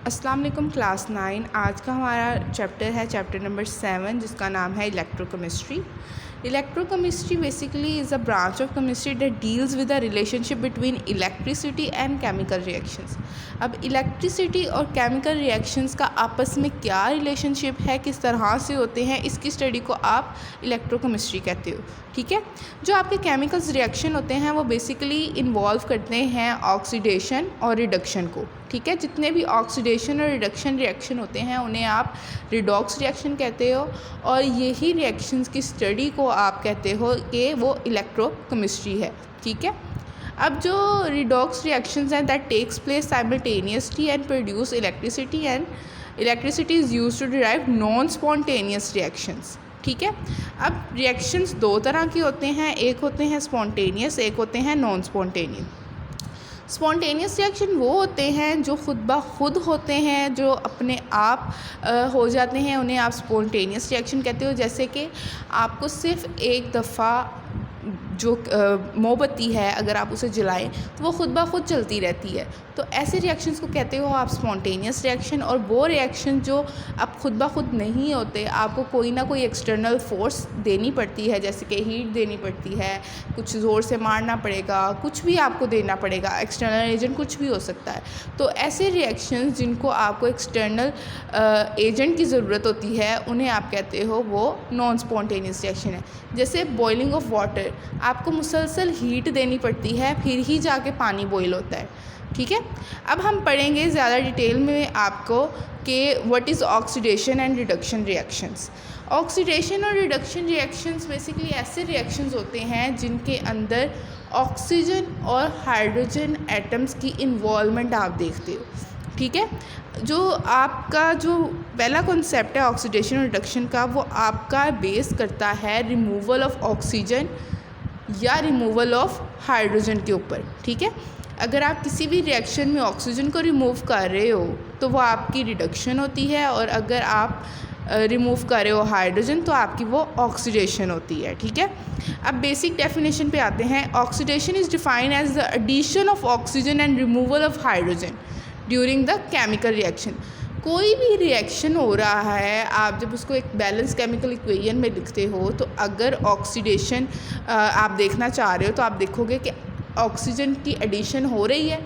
अस्सलाम वालेकुम क्लास 9। आज का हमारा चैप्टर है चैप्टर नंबर 7, जिसका नाम है electrochemistry. Electrochemistry basically is a branch of chemistry that deals with the relationship between electricity and chemical reactions. अब इलेक्ट्रिसिटी और केमिकल रिएक्शंस का आपस में क्या रिलेशनशिप है, किस तरह से होते हैं, इसकी स्टडी को आप इलेक्ट्रोकेमिस्ट्री कहते हो। ठीक है, जो आपके केमिकल्स रिएक्शन होते हैं वो बेसिकली इन्वॉल्व करते हैं ऑक्सीडेशन और रिडक्शन को। ठीक है, जितने भी ऑक्सीडेशन और रिडक्शन रिएक्शन होते हैं उन्हें आप रिडॉक्स रिएक्शन कहते हो, और यही रिएक्शंस की स्टडी को आप कहते हो कि वो इलेक्ट्रोकेमिस्ट्री है। ठीक है, अब जो रिडॉक्स रिएक्शंस हैं that takes place simultaneously and produce electricity, and electricity is used to drive non spontaneous reactions. ठीक है, अब रिएक्शंस दो तरह के होते हैं, एक होते हैं स्पॉन्टेनियस, एक होते हैं नॉन स्पॉन्टेनियस। स्पॉन्टेनियस रिएक्शन वो होते हैं जो खुद ब खुद होते हैं, जो अपने आप हो जाते हैं, उन्हें आप स्पॉन्टेनियस रिएक्शन कहते हो। जैसे कि आपको सिर्फ एक दफ़ा जो मोमबत्ती है अगर आप उसे जलाएं तो वो खुद ब खुद चलती रहती है, तो ऐसे रिएक्शंस को कहते हो आप स्पॉन्टेनियस रिएक्शन। और वो रिएक्शन जो अब खुद ब खुद नहीं होते, आपको कोई ना कोई एक्सटर्नल फोर्स देनी पड़ती है, जैसे कि हीट देनी पड़ती है, कुछ ज़ोर से मारना पड़ेगा, कुछ भी आपको देना पड़ेगा, एक्सटर्नल एजेंट कुछ भी हो सकता है। तो ऐसे रिएक्शंस जिनको आपको एक्सटर्नल एजेंट की ज़रूरत होती है उन्हें आप कहते हो वो नॉन स्पॉन्टेनियस रिएक्शन है। जैसे बॉइलिंग ऑफ वाटर, आपको मुसलसल हीट देनी पड़ती है फिर ही जाके पानी बॉईल होता है। ठीक है, अब हम पढ़ेंगे ज़्यादा डिटेल में आपको कि what is oxidation and reduction reactions. Oxidation और रिडक्शन रिएक्शंस बेसिकली ऐसे रिएक्शंस होते हैं जिनके अंदर ऑक्सीजन और हाइड्रोजन एटम्स की इन्वॉल्वमेंट आप देखते हो। ठीक है, जो आपका जो पहला कॉन्सेप्ट है ऑक्सीडेशन और रिडक्शन का, वो आपका बेस करता है रिमूवल ऑफ ऑक्सीजन या रिमूवल ऑफ हाइड्रोजन के ऊपर। ठीक है, अगर आप किसी भी रिएक्शन में ऑक्सीजन को रिमूव कर रहे हो तो वो आपकी रिडक्शन होती है, और अगर आप रिमूव कर रहे हो हाइड्रोजन तो आपकी वो ऑक्सीडेशन होती है। ठीक है, अब बेसिक डेफिनेशन पे आते हैं। Oxidation is defined as the addition of oxygen and removal of hydrogen during the chemical reaction. कोई भी रिएक्शन हो रहा है, आप जब उसको एक बैलेंस केमिकल इक्वेशन में लिखते हो तो अगर ऑक्सीडेशन आप देखना चाह रहे हो तो आप देखोगे कि ऑक्सीजन की एडिशन हो रही है,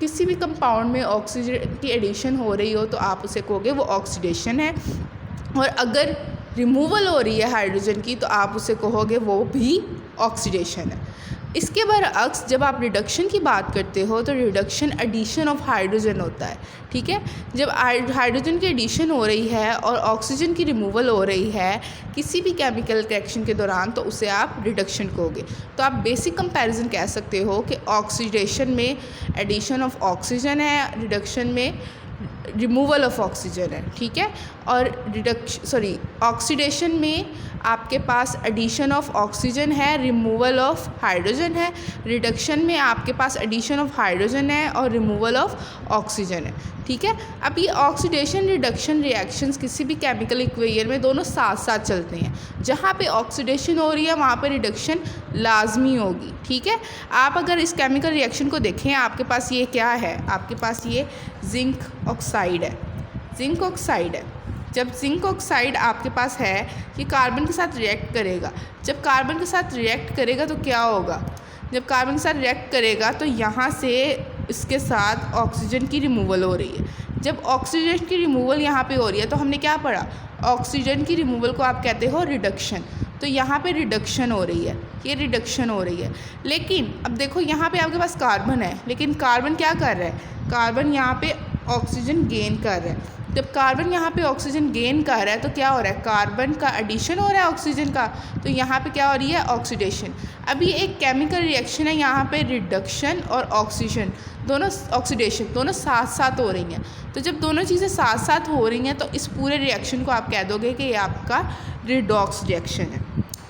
किसी भी कंपाउंड में ऑक्सीजन की एडिशन हो रही हो तो आप उसे कहोगे वो ऑक्सीडेशन है, और अगर रिमूवल हो रही है हाइड्रोजन की तो आप उसे कहोगे वो भी ऑक्सीडेशन है। इसके बरअक्स जब आप रिडक्शन की बात करते हो तो रिडक्शन एडिशन ऑफ हाइड्रोजन होता है। ठीक है, जब हाइड्रोजन की एडिशन हो रही है और ऑक्सीजन की रिमूवल हो रही है किसी भी केमिकल रिएक्शन के दौरान तो उसे आप रिडक्शन कहोगे। तो आप बेसिक कंपैरिजन कह सकते हो कि ऑक्सीडेशन में एडिशन ऑफ ऑक्सीजन है, रिडक्शन में रिमूवल ऑफ ऑक्सीजन है। ठीक है, और ऑक्सीडेशन में आपके पास एडिशन ऑफ ऑक्सीजन है, रिमूवल ऑफ हाइड्रोजन है। रिडक्शन में आपके पास एडिशन ऑफ हाइड्रोजन है और रिमूवल ऑफ ऑक्सीजन है। ठीक है, अब ये ऑक्सीडेशन रिडक्शन रिएक्शंस किसी भी केमिकल इक्वेशन में दोनों साथ साथ चलते हैं। जहाँ पे ऑक्सीडेशन हो रही है वहाँ पे रिडक्शन लाजमी होगी। ठीक है, आप अगर इस केमिकल रिएक्शन को देखें, आपके पास ये क्या है, आपके पास ये जिंक ऑक्साइड है, जिंक ऑक्साइड है। जब जिंक ऑक्साइड आपके पास है ये कार्बन के साथ रिएक्ट करेगा, जब कार्बन के साथ रिएक्ट करेगा तो क्या होगा, जब कार्बन के साथ रिएक्ट करेगा तो यहाँ से इसके साथ ऑक्सीजन की रिमूवल हो रही है। जब ऑक्सीजन की रिमूवल यहाँ पे हो रही है तो हमने क्या पढ़ा, ऑक्सीजन की रिमूवल को आप कहते हो रिडक्शन। तो यहाँ पे रिडक्शन हो रही है, ये रिडक्शन हो रही है। लेकिन अब देखो यहाँ पे आपके पास कार्बन है, लेकिन कार्बन क्या कर रहा है, कार्बन यहाँ पे ऑक्सीजन गेन कर रहा है। जब कार्बन यहाँ पे ऑक्सीजन गेन कर रहा है तो क्या हो रहा है, कार्बन का एडिशन हो रहा है ऑक्सीजन का, तो यहाँ पे क्या हो रही है, ऑक्सीडेशन। अब ये एक केमिकल रिएक्शन है, यहाँ पे रिडक्शन और ऑक्सीजन दोनों, ऑक्सीडेशन दोनों साथ साथ हो रही हैं। तो जब दोनों चीज़ें साथ साथ हो रही हैं तो इस पूरे रिएक्शन को आप कह दोगे कि ये आपका रिडॉक्स रिएक्शन है।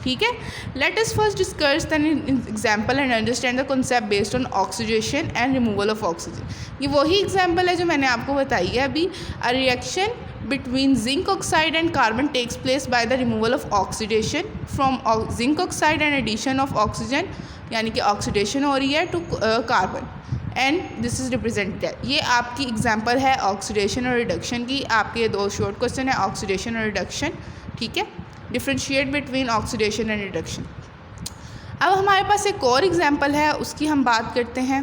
ठीक है, let us first discuss an example and understand the concept based on oxidation and removal of oxygen. ये वही एग्जाम्पल है जो मैंने आपको बताई है अभी। A reaction between zinc oxide and carbon takes place by the removal of oxidation from zinc oxide and addition of oxygen, यानी कि ऑक्सीडेशन हो रही है to carbon. And this is represented. ये आपकी एग्जांपल है ऑक्सीडेशन और रिडक्शन की। आपके 2 शॉर्ट क्वेश्चन है ऑक्सीडेशन और रिडक्शन, ठीक है। Differentiate between oxidation and reduction. अब हमारे पास एक और एग्जांपल है, उसकी हम बात करते हैं।